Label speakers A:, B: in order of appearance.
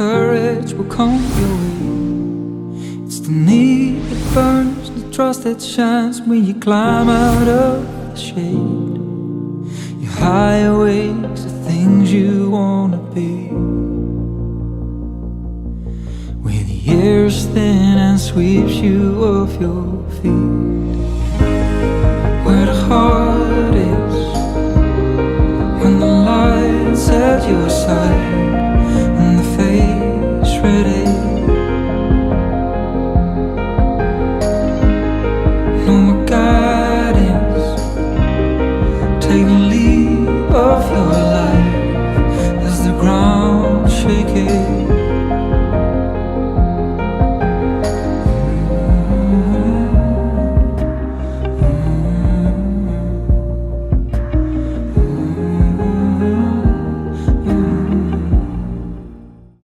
A: courage will come your way. It's the need that burns, the trust that shines when you climb out of the shade. Your high awakes the things you wanna be. Where the air's thin and sweeps you off your feet. Where the heart is when the light's at your side.